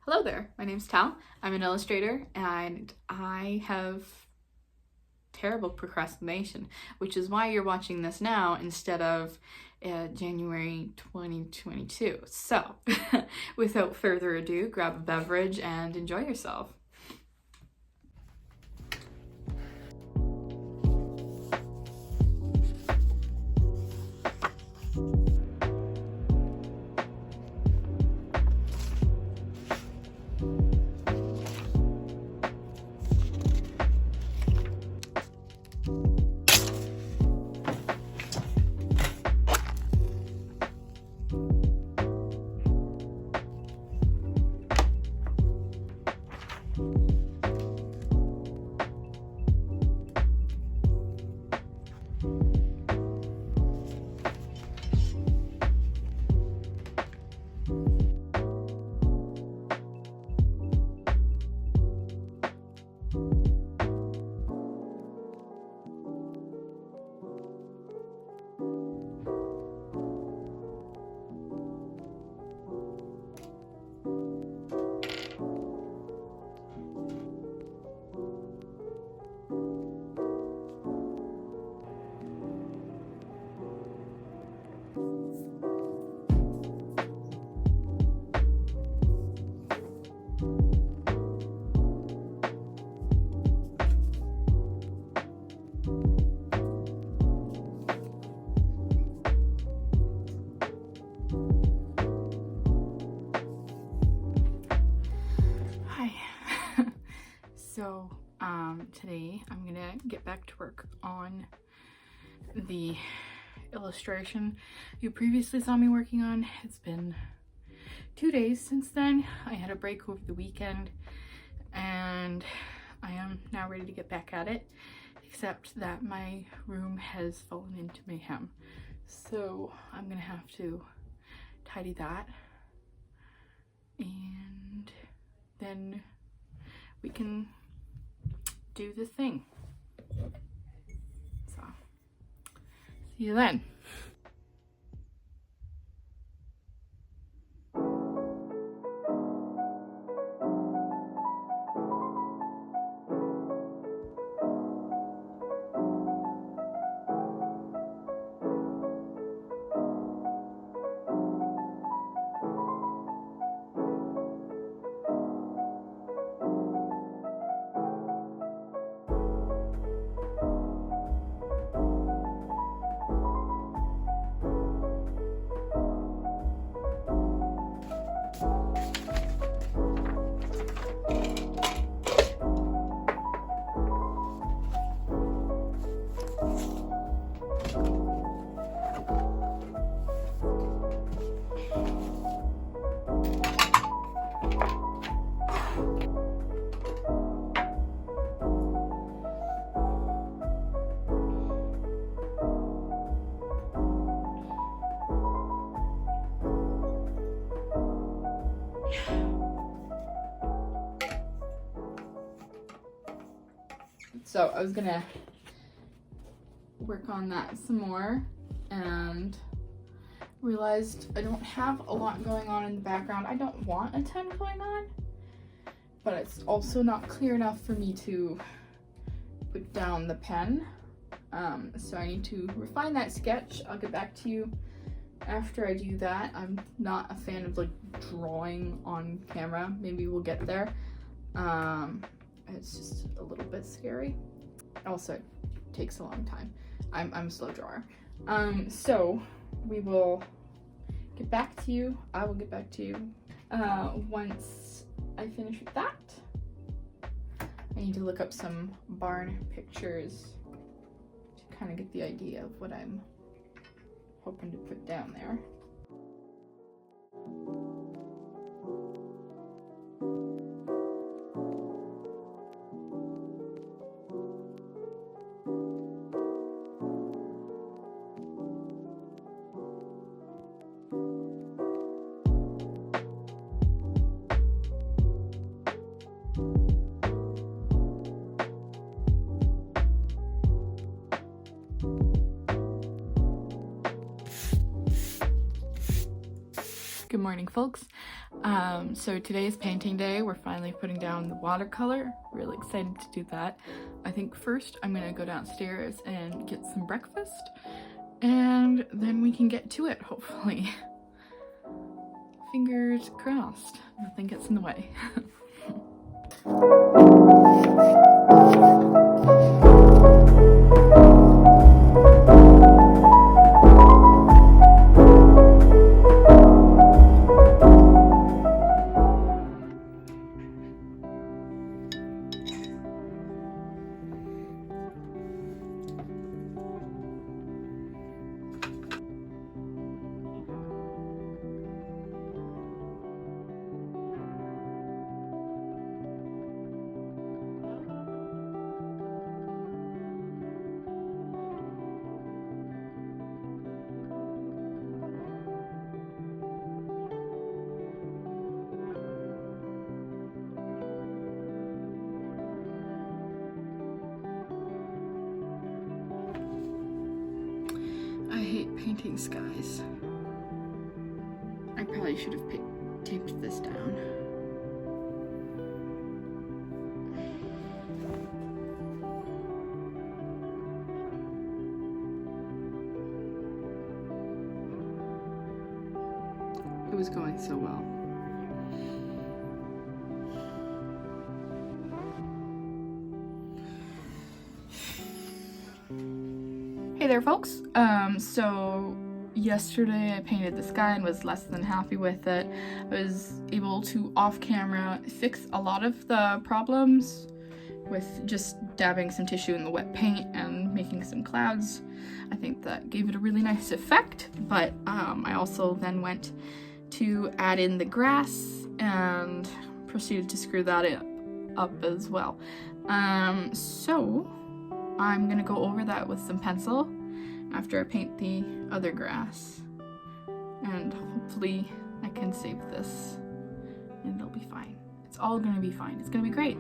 Hello there, my name's Tal. I'm an illustrator and I have terrible procrastination, which is why you're watching this now instead of January 2022. So, without further ado, grab a beverage and enjoy yourself. So, today I'm gonna get back to work on the illustration you previously saw me working on. It's been 2 days since then. I had a break over the weekend and I am now ready to get back at it, except that my room has fallen into mayhem. So I'm gonna have to tidy that and then we can do the thing. So, see you then. So I was gonna work on that some more and realized I don't have a lot going on in the background. I don't want a ton going on, but it's also not clear enough for me to put down the pen. So I need to refine that sketch. I'll get back to you after I do that. I'm not a fan of like drawing on camera. Maybe we'll get there. It's just a little bit scary. Also, it takes a long time. I'm a slow drawer. So we will get back to you. I will get back to you once I finish with that. I need to look up some barn pictures to kind of get the idea of what I'm hoping to put down there. Good morning, folks. So today is painting day. We're finally putting down the watercolor. Really excited to do that. I think first I'm gonna go downstairs and get some breakfast, and then we can get to it, hopefully. Fingers crossed, nothing gets in the way. I hate painting skies. I probably should have taped this down. It was going so well. Hey there, folks. So yesterday I painted the sky and was less than happy with it. I was able to, off camera, fix a lot of the problems with just dabbing some tissue in the wet paint and making some clouds. I think that gave it a really nice effect, but I also then went to add in the grass and proceeded to screw that up as well. So I'm gonna go over that with some pencil after I paint the other grass, and hopefully I can save this and it'll be fine. It's all gonna be fine. It's gonna be great.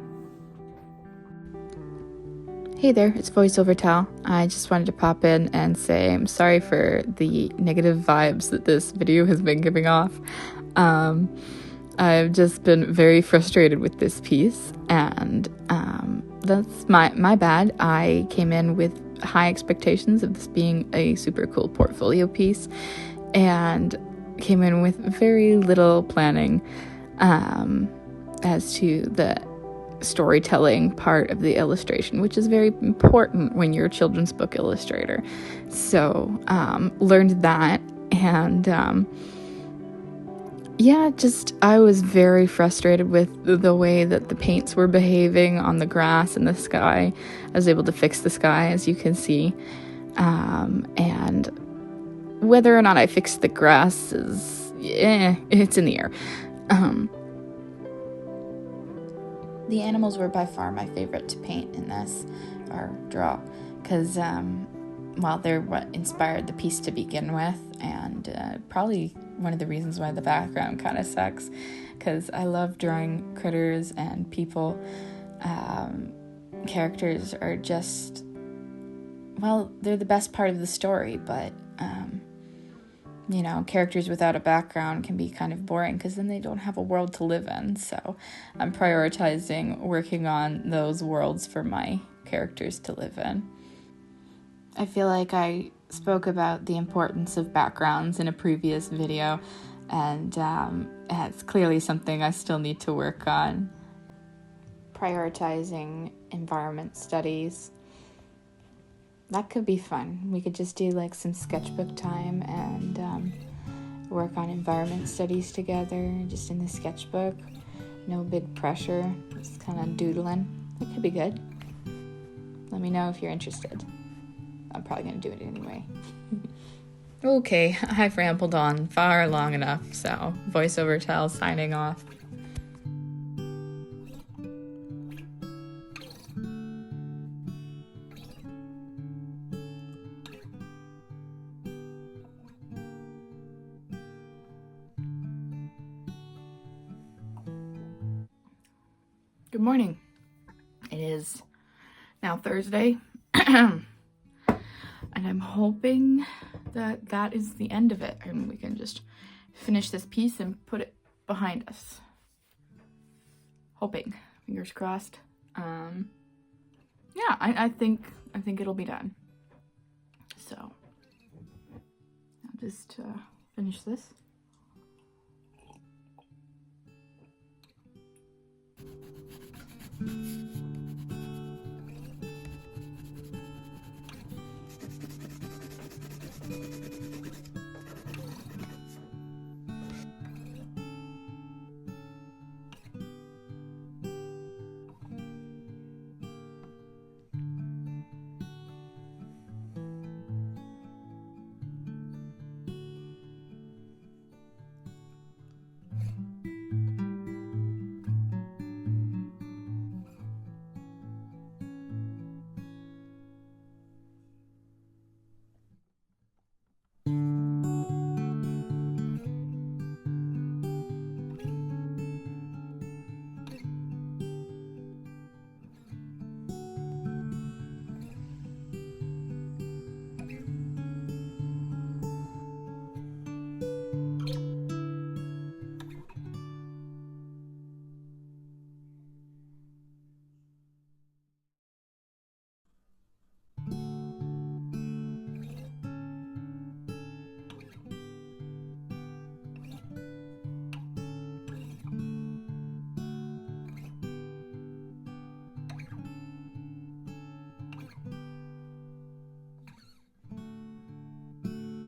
Hey there, it's VoiceOver Tal. I just wanted to pop in and say I'm sorry for the negative vibes that this video has been giving off. I've just been very frustrated with this piece, and that's my bad. I came in with high expectations of this being a super cool portfolio piece, and came in with very little planning as to the storytelling part of the illustration, which is very important when you're a children's book illustrator. So learned that, and I was very frustrated with the way that the paints were behaving on the grass and the sky. I was able to fix the sky, as you can see, and whether or not I fixed the grass is, it's in the air. The animals were by far my favorite to paint in this, or draw, because, they're what inspired the piece to begin with, and probably one of the reasons why the background kind of sucks, because I love drawing critters and people. Characters are just, they're the best part of the story, but characters without a background can be kind of boring because then they don't have a world to live in. So I'm prioritizing working on those worlds for my characters to live in. I feel like I spoke about the importance of backgrounds in a previous video, and it's clearly something I still need to work on. Prioritizing environment studies. That could be fun. We could just do like some sketchbook time and work on environment studies together, just in the sketchbook. No big pressure, just kind of doodling. That could be good. Let me know if you're interested. I'm probably going to do it anyway. Okay, I've rambled on far long enough, so VoiceOver Tal signing off. Good morning. It is now Thursday, and I'm hoping that is the end of it, and we can just finish this piece and put it behind us. Hoping, fingers crossed. Yeah, I think it'll be done. So I'll just finish this.